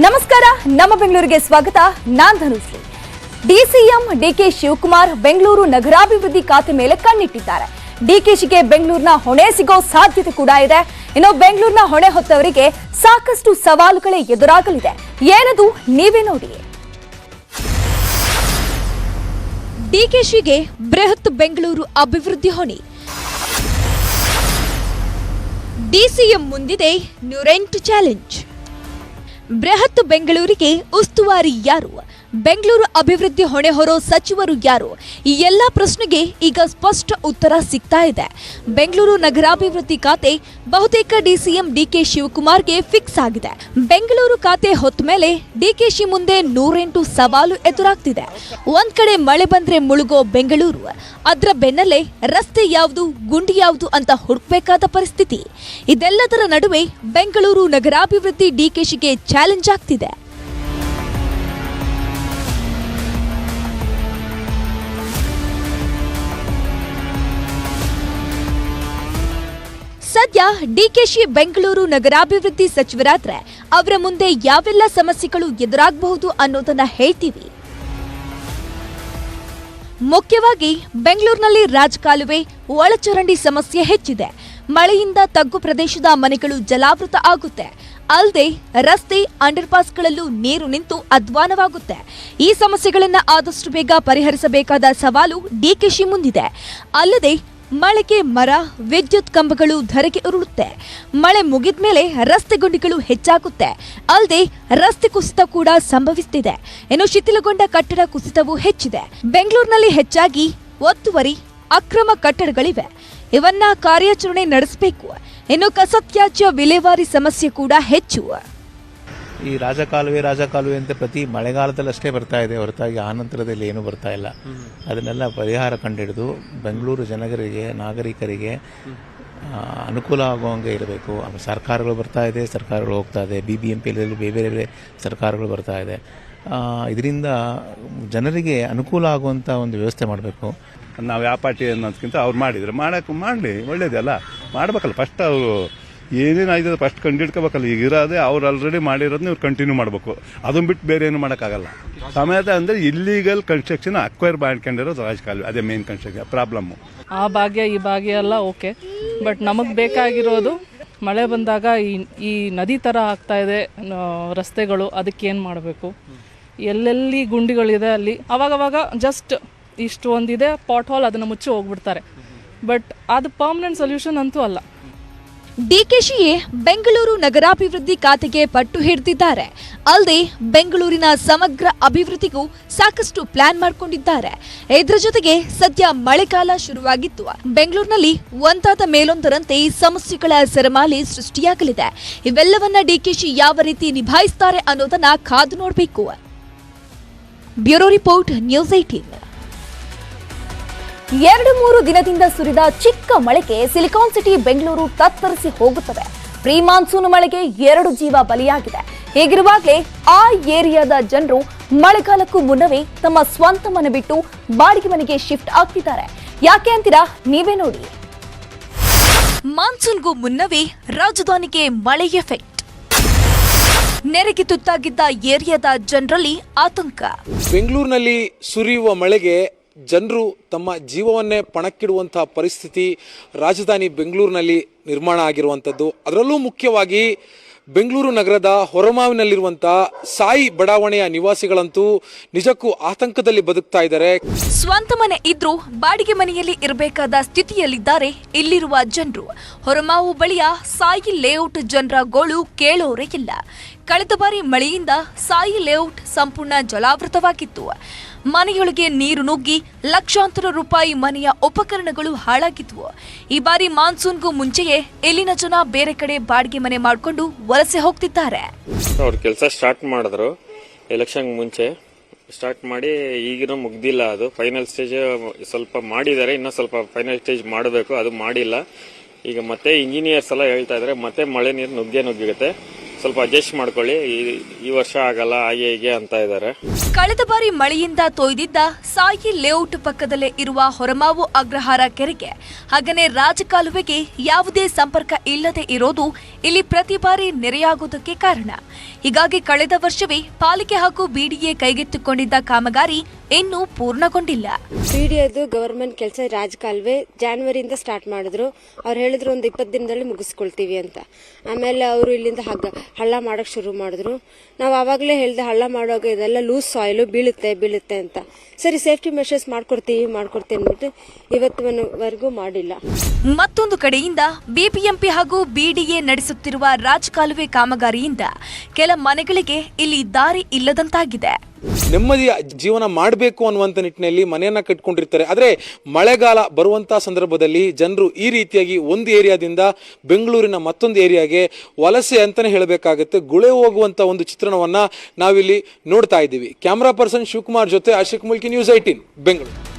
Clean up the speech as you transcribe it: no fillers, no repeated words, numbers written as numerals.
ನಮಸ್ಕಾರ, ನಮ್ಮ ಬೆಂಗಳೂರಿಗೆ ಸ್ವಾಗತ. ನಾನು ಧನುಶ್ರೀ. ಡಿಸಿಎಂ ಡಿಕೆ ಶಿವಕುಮಾರ್ ಬೆಂಗಳೂರು ನಗರಾಭಿವೃದ್ಧಿ ಖಾತೆ ಮೇಲೆ ಕಣ್ಣಿಟ್ಟಿದ್ದಾರೆ. ಡಿಕೆಶಿಗೆ ಬೆಂಗಳೂರಿನ ಹೊಣೆ ಸಿಗೋ ಸಾಧ್ಯತೆ ಕೂಡ ಇದೆ. ಇನ್ನು ಬೆಂಗಳೂರಿನ ಹೊಣೆ ಹೊತ್ತವರಿಗೆ ಸಾಕಷ್ಟು ಸವಾಲುಗಳೇ ಎದುರಾಗಲಿದೆ. ಏನದು ನೀವೇ ನೋಡಿ. ಡಿಕೆಶಿಗೆ ಬೃಹತ್ ಬೆಂಗಳೂರು ಅಭಿವೃದ್ಧಿ ಹೊಣೆ. ಡಿಸಿಎಂ ಮುಂದಿದೆ 108 ಚಾಲೆಂಜ್. ಬೃಹತ್ ಬೆಂಗಳೂರಿಗೆ ಉಸ್ತುವಾರಿ ಯಾರು? ಬೆಂಗಳೂರು ಅಭಿವೃದ್ಧಿ ಹೊಣೆ ಹೊರೋ ಸಚಿವರು ಯಾರು? ಈ ಎಲ್ಲ ಪ್ರಶ್ನೆಗೆ ಈಗ ಸ್ಪಷ್ಟ ಉತ್ತರ ಸಿಗ್ತಾ ಇದೆ. ಬೆಂಗಳೂರು ನಗರಾಭಿವೃದ್ಧಿ ಖಾತೆ ಬಹುತೇಕ ಡಿಸಿಎಂ ಡಿಕೆ ಶಿವಕುಮಾರ್ಗೆ ಫಿಕ್ಸ್ ಆಗಿದೆ. ಬೆಂಗಳೂರು ಖಾತೆ ಹೊತ್ತ ಮೇಲೆ ಡಿಕೆಶಿ ಮುಂದೆ 108 ಸವಾಲು ಎದುರಾಗ್ತಿದೆ. ಒಂದ್ ಕಡೆ ಮಳೆ ಬಂದ್ರೆ ಮುಳುಗೋ ಬೆಂಗಳೂರು, ಅದರ ಬೆನ್ನಲ್ಲೇ ರಸ್ತೆ ಯಾವುದು, ಗುಂಡಿ ಯಾವುದು ಅಂತ ಹುಡುಕ್ಬೇಕಾದ ಪರಿಸ್ಥಿತಿ. ಇದೆಲ್ಲದರ ನಡುವೆ ಬೆಂಗಳೂರು ನಗರಾಭಿವೃದ್ಧಿ ಡಿಕೆಶಿಗೆ ಚಾಲೆಂಜ್ ಆಗ್ತಿದೆ. ಸದ್ಯ ಡಿಕೆಶಿ ಬೆಂಗಳೂರು ನಗರಾಭಿವೃದ್ಧಿ ಸಚಿವರಾದ್ರೆ ಅವರ ಮುಂದೆ ಯಾವೆಲ್ಲ ಸಮಸ್ಯೆಗಳು ಎದುರಾಗಬಹುದು ಅನ್ನೋದನ್ನ ಹೇಳ್ತೀವಿ. ಮುಖ್ಯವಾಗಿ ಬೆಂಗಳೂರಿನಲ್ಲಿ ರಾಜಕಾಲುವೆ, ಒಳಚರಂಡಿ ಸಮಸ್ಯೆ ಹೆಚ್ಚಿದೆ. ಮಳೆಯಿಂದ ತಗ್ಗು ಪ್ರದೇಶದ ಮನೆಗಳು ಜಲಾವೃತ ಆಗುತ್ತೆ. ಅಲ್ಲದೆ ರಸ್ತೆ, ಅಂಡರ್ಪಾಸ್ಗಳಲ್ಲೂ ನೀರು ನಿಂತು ಅಧ್ವಾನವಾಗುತ್ತೆ. ಈ ಸಮಸ್ಯೆಗಳನ್ನ ಆದಷ್ಟು ಬೇಗ ಪರಿಹರಿಸಬೇಕಾದ ಸವಾಲು ಡಿಕೆಶಿ ಮುಂದಿದೆ. ಅಲ್ಲದೆ ಮಳೆಗೆ ಮರ, ವಿದ್ಯುತ್ ಕಂಬಗಳು ಧರೆಗೆ ಉರುಳುತ್ತೆ. ಮಳೆ ಮುಗಿದ ಮೇಲೆ ರಸ್ತೆ ಗುಂಡಿಗಳು ಹೆಚ್ಚಾಗುತ್ತೆ. ಅಲ್ಲದೆ ರಸ್ತೆ ಕುಸಿತ ಕೂಡ ಸಂಭವಿಸುತ್ತಿದೆ. ಇನ್ನು ಶಿಥಿಲಗೊಂಡ ಕಟ್ಟಡ ಕುಸಿತವೂ ಹೆಚ್ಚಿದೆ. ಬೆಂಗಳೂರಿನಲ್ಲಿ ಹೆಚ್ಚಾಗಿ ಒತ್ತುವರಿ, ಅಕ್ರಮ ಕಟ್ಟಡಗಳಿವೆ. ಇವನ್ನ ಕಾರ್ಯಾಚರಣೆ ನಡೆಸಬೇಕು. ಇನ್ನು ಕಸತ್ಯಾಜ್ಯ ವಿಲೇವಾರಿ ಸಮಸ್ಯೆ ಕೂಡ ಹೆಚ್ಚು. ಈ ರಾಜಕಾಲುವೆ ಅಂತ ಪ್ರತಿ ಮಳೆಗಾಲದಲ್ಲಿ ಅಷ್ಟೇ ಬರ್ತಾ ಇದೆ ಹೊರತಾಗಿ ಆನಂತರದಲ್ಲಿ ಏನೂ ಬರ್ತಾ ಇಲ್ಲ. ಅದನ್ನೆಲ್ಲ ಪರಿಹಾರ ಕಂಡುಹಿಡಿದು ಬೆಂಗಳೂರು ಜನಗರಿಗೆ, ನಾಗರಿಕರಿಗೆ ಅನುಕೂಲ ಆಗುವಂಗೆ ಇರಬೇಕು. ಸರ್ಕಾರಗಳು ಬರ್ತಾ ಇದೆ, ಸರ್ಕಾರಗಳು ಹೋಗ್ತಾ ಇದೆ. BBMPಯಲ್ಲಿ ಬೇರೆ ಬೇರೆ ಸರ್ಕಾರಗಳು ಬರ್ತಾ ಇದೆ. ಇದರಿಂದ ಜನರಿಗೆ ಅನುಕೂಲ ಆಗುವಂಥ ಒಂದು ವ್ಯವಸ್ಥೆ ಮಾಡಬೇಕು. ನಾವು ಯಾವ ಪಾರ್ಟಿ ಅನ್ನೋದಕ್ಕಿಂತ ಅವ್ರು ಮಾಡಿದರೆ ಮಾಡಲಿ ಒಳ್ಳೇದಲ್ಲ, ಮಾಡಬೇಕಲ್ಲ. ಫಸ್ಟ್ ಅವರು ಏನೇನಾಯ್ತದೆ ಫಸ್ಟ್ ಕಂಡಿಡ್ಕೋಬೇಕಲ್ಲ. ಈಗ ಇರೋದೇ ಅವ್ರು ಆಲ್ರೆಡಿ ಮಾಡಿರೋದನ್ನ ಇವ್ರು ಕಂಟಿನ್ಯೂ ಮಾಡಬೇಕು. ಅದನ್ನ ಬಿಟ್ಟು ಬೇರೆ ಏನು ಮಾಡೋಕ್ಕಾಗಲ್ಲ. ಸಮೇತ ಅಂದರೆ ಇಲ್ಲೀಗಲ್ ಕನ್ಸ್ಟ್ರಕ್ಷನ್ ಅಕ್ವೈರ್ ಮಾಡ್ಕೊಂಡಿರೋದು ರಾಜಕಾಲುವೆ, ಅದೇ ಮೇನ್ ಕನ್ಸ್ಟ್ರಕ್ಷನ್ ಪ್ರಾಬ್ಲಮ್ಮು. ಆ ಭಾಗ್ಯ ಈ ಭಾಗ್ಯ ಎಲ್ಲ ಓಕೆ, ಬಟ್ ನಮಗೆ ಬೇಕಾಗಿರೋದು ಮಳೆ ಬಂದಾಗ ಈ ನದಿ ಥರ ಆಗ್ತಾ ಇದೆ ರಸ್ತೆಗಳು, ಅದಕ್ಕೆ ಏನು ಮಾಡಬೇಕು? ಎಲ್ಲೆಲ್ಲಿ ಗುಂಡಿಗಳಿದೆ ಅಲ್ಲಿ ಅವಾಗವಾಗ ಜಸ್ಟ್ ಇಷ್ಟು ಒಂದಿದೆ ಪಾಟ್ ಹೋಲ್, ಅದನ್ನು ಮುಚ್ಚಿ ಹೋಗ್ಬಿಡ್ತಾರೆ. ಬಟ್ ಅದು ಪರ್ಮನೆಂಟ್ ಸೊಲ್ಯೂಷನ್ ಅಂತೂ ಅಲ್ಲ. ಡಿಕೆಶಿಯೇ ಬೆಂಗಳೂರು ನಗರಾಭಿವೃದ್ಧಿ ಖಾತೆಗೆ ಪಟ್ಟು ಹಿಡಿದಿದ್ದಾರೆ. ಅಲ್ಲದೆ ಬೆಂಗಳೂರಿನ ಸಮಗ್ರ ಅಭಿವೃದ್ಧಿಗೂ ಸಾಕಷ್ಟು ಪ್ಲಾನ್ ಮಾಡಿಕೊಂಡಿದ್ದಾರೆ. ಇದರ ಜೊತೆಗೆ ಸದ್ಯ ಮಳೆಗಾಲ ಶುರುವಾಗಿತ್ತು. ಬೆಂಗಳೂರಿನಲ್ಲಿ ಒಂದಾದ ಮೇಲೊಂದರಂತೆ ಸಮಸ್ಯೆಗಳ ಸರಮಾಲೆ ಸೃಷ್ಟಿಯಾಗಲಿದೆ. ಇವೆಲ್ಲವನ್ನ ಡಿಕೆಶಿ ಯಾವ ರೀತಿ ನಿಭಾಯಿಸುತ್ತಾರೆ ಅನ್ನೋದನ್ನ ಕಾದು ನೋಡಬೇಕು. Bureau report, news 18. 2-3 ದಿನದಿಂದ ಸುರಿದ ಚಿಕ್ಕ ಮಳೆಗೆ ಸಿಲಿಕಾನ್ ಸಿಟಿ ಬೆಂಗಳೂರು ತತ್ತರಿಸಿ ಹೋಗುತ್ತದೆ. ಪ್ರೀ ಮಾನ್ಸೂನ್ ಮಳೆಗೆ 2 ಜೀವ ಬಲಿಯಾಗಿದೆ. ಹೀಗಿರುವಾಗಲೇ ಆ ಏರಿಯಾದ ಜನರು ಮಳೆಗಾಲಕ್ಕೂ ಮುನ್ನವೇ ತಮ್ಮ ಸ್ವಂತ ಮನೆ ಬಿಟ್ಟು ಬಾಡಿಗೆ ಮನೆಗೆ ಶಿಫ್ಟ್ ಆಗ್ತಿದ್ದಾರೆ. ಯಾಕೆ ಅಂತೀರಾ? ನೀವೇ ನೋಡಿ. ಮಾನ್ಸೂನ್ಗೂ ಮುನ್ನವೇ ರಾಜಧಾನಿಗೆ ಮಳೆ ಎಫೆಕ್ಟ್. ನೆರೆಗೆ ತುತ್ತಾಗಿದ್ದ ಏರಿಯಾದ ಜನರಲ್ಲಿ ಆತಂಕ. ಬೆಂಗಳೂರಿನಲ್ಲಿ ಸುರಿಯುವ ಮಳೆಗೆ ಜನರು ತಮ್ಮ ಜೀವವನ್ನೇ ಪಣಕ್ಕಿಡುವಂತಹ ಪರಿಸ್ಥಿತಿ ರಾಜಧಾನಿ ಬೆಂಗಳೂರಿನಲ್ಲಿ ನಿರ್ಮಾಣ ಆಗಿರುವಂಥದ್ದು. ಅದರಲ್ಲೂ ಮುಖ್ಯವಾಗಿ ಬೆಂಗಳೂರು ನಗರದ ಹೊರಮಾವಿನಲ್ಲಿರುವಂಥ ಸಾಯಿ ಬಡಾವಣೆಯ ನಿವಾಸಿಗಳಂತೂ ನಿಜಕ್ಕೂ ಆತಂಕದಲ್ಲಿ ಬದುಕ್ತಾ ಇದ್ದಾರೆ. ಸ್ವಂತ ಮನೆ ಇದ್ರೂ ಬಾಡಿಗೆ ಮನೆಯಲ್ಲಿ ಇರಬೇಕಾದ ಸ್ಥಿತಿಯಲ್ಲಿದ್ದಾರೆ ಇಲ್ಲಿರುವ ಜನರು. ಹೊರಮಾವು ಬಳಿಯ ಸಾಯಿ ಲೇಔಟ್ ಜನರ ಗೋಳು ಕೇಳೋರೇ ಇಲ್ಲ. ಕಳೆದ ಬಾರಿ ಮಳೆಯಿಂದ ಸಾಯಿ ಲೇಔಟ್ ಸಂಪೂರ್ಣ ಜಲಾವೃತವಾಗಿತ್ತು. ಮನೆಯೊಳಗೆ ನೀರು ನುಗ್ಗಿ ಲಕ್ಷಾಂತರ ರೂಪಾಯಿ ಮನೆಯ ಉಪಕರಣಗಳು ಹಾಳಾಗಿದ್ವು. ಈ ಬಾರಿ ಮಾನ್ಸೂನ್ಗೂ ಮುಂಚೆಯೇ ಇಲ್ಲಿನ ಜನ ಬೇರೆ ಕಡೆ ಬಾಡಿಗೆ ಮನೆ ಮಾಡಿಕೊಂಡು ವಲಸೆ ಹೋಗ್ತಿದ್ದಾರೆ. ಅವ್ರ ಕೆಲಸ ಸ್ಟಾರ್ಟ್ ಮಾಡಿದ್ರು ಎಲೆಕ್ಷನ್ ಮುಂಚೆ ಸ್ಟಾರ್ಟ್ ಮಾಡಿ, ಈಗಿನೂ ಮುಗ್ದಿಲ್ಲ. ಅದು ಫೈನಲ್ ಸ್ಟೇಜ್ ಸ್ವಲ್ಪ ಮಾಡಿದ್ದಾರೆ, ಇನ್ನೂ ಸ್ವಲ್ಪ ಫೈನಲ್ ಸ್ಟೇಜ್ ಮಾಡಬೇಕು, ಅದು ಮಾಡಿಲ್ಲ. ಈಗ ಮತ್ತೆ ಇಂಜಿನಿಯರ್ಸ್ ಎಲ್ಲ ಹೇಳ್ತಾ ಇದ್ದಾರೆ ಮತ್ತೆ ಮಳೆ ನೀರು ನುಗ್ಗುತ್ತೆ. ಸ್ವಲ್ಪ ಅಡ್ಜಸ್ಟ್ ಮಾಡ್ಕೊಳ್ಳಿ, ಈ ವರ್ಷ ಆಗಲ್ಲ ಹಾಗೆ ಹೀಗೆ ಅಂತ ಇದ್ದಾರೆ. ಕಳೆದ ಬಾರಿ ಮಳೆಯಿಂದ ತೊಯ್ದಿದ್ದ ಸಾಯಿ ಲೇಔಟ್ ಪಕ್ಕದಲ್ಲೇ ಇರುವ ಹೊರಮಾವು ಅಗ್ರಹಾರ ಕೆರೆಗೆ ಹಾಗನೇ ರಾಜಕಾಲುವೆಗೆ ಯಾವುದೇ ಸಂಪರ್ಕ ಇಲ್ಲದೆ ಇರೋದು ಇಲ್ಲಿ ಪ್ರತಿ ಬಾರಿ ನೆರೆಯಾಗುವುದಕ್ಕೆ ಕಾರಣ. ಹೀಗಾಗಿ ಕಳೆದ ವರ್ಷವೇ ಪಾಲಿಕೆ ಹಾಗೂ ಬಿಡಿಎ ಕೈಗೆತ್ತಿಕೊಂಡಿದ್ದ ಕಾಮಗಾರಿ ಇನ್ನೂ ಪೂರ್ಣಗೊಂಡಿಲ್ಲ. ಬಿಡಿಎದು ಗವರ್ಮೆಂಟ್ ಕೆಲಸ ರಾಜಕಾಲುವೆ ಜಾನ್ವರಿಯಿಂದ ಸ್ಟಾರ್ಟ್ ಮಾಡಿದ್ರು. ಅವ್ರು ಹೇಳಿದ್ರು ಒಂದು 20 ದಿನದಲ್ಲಿ ಮುಗಿಸ್ಕೊಳ್ತೀವಿ ಅಂತ. ಆಮೇಲೆ ಅವರು ಇಲ್ಲಿಂದ ಹಳ್ಳ ಮಾಡಕ್ ಶುರು ಮಾಡಿದ್ರು. ನಾವು ಆವಾಗಲೇ ಹೇಳ್ದೆ ಹಳ್ಳ ಮಾಡುವಾಗ ಇದೆಲ್ಲ ಲೂಸ್ ಸಾಯಿಲು ಬೀಳುತ್ತೆ ಅಂತ. ಸರಿ ಸೇಫ್ಟಿ ಮೆಷರ್ಸ್ ಮಾಡ್ಕೊಡ್ತೀವಿ ಅಂದ್ಬಿಟ್ಟು ಇವತ್ತಿನವರೆಗೂ ಮಾಡಿಲ್ಲ. ಮತ್ತೊಂದು ಕಡೆಯಿಂದ ಬಿಬಿಎಂಪಿ ಹಾಗೂ ಬಿಡಿಎ ನಡೆಸುತ್ತಿರುವ ರಾಜಕಾಲುವೆ ಕಾಮಗಾರಿಯಿಂದ ಕೆಲ ಮನೆಗಳಿಗೆ ಇಲ್ಲಿ ದಾರಿ ಇಲ್ಲದಂತಾಗಿದೆ. ನೆಮ್ಮದಿಯ ಜೀವನ ಮಾಡಬೇಕು ಅನ್ನುವಂಥ ನಿಟ್ಟಿನಲ್ಲಿ ಮನೆಯನ್ನ ಕಟ್ಕೊಂಡಿರ್ತಾರೆ. ಆದರೆ ಮಳೆಗಾಲ ಬರುವಂತಹ ಸಂದರ್ಭದಲ್ಲಿ ಜನರು ಈ ರೀತಿಯಾಗಿ ಒಂದು ಏರಿಯಾದಿಂದ ಬೆಂಗಳೂರಿನ ಮತ್ತೊಂದು ಏರಿಯಾಗೆ ವಲಸೆ ಅಂತಾನೆ ಹೇಳಬೇಕಾಗುತ್ತೆ, ಗುಳೆ ಹೋಗುವಂತ ಒಂದು ಚಿತ್ರಣವನ್ನ ನಾವಿಲ್ಲಿ ನೋಡ್ತಾ ಇದ್ದೀವಿ. ಕ್ಯಾಮರಾ ಪರ್ಸನ್ ಶಿವಕುಮಾರ್ ಜೊತೆ ಆಶಿಕ್ ಮುಲ್ಕಿ, ನ್ಯೂಸ್ 18 ಬೆಂಗಳೂರು.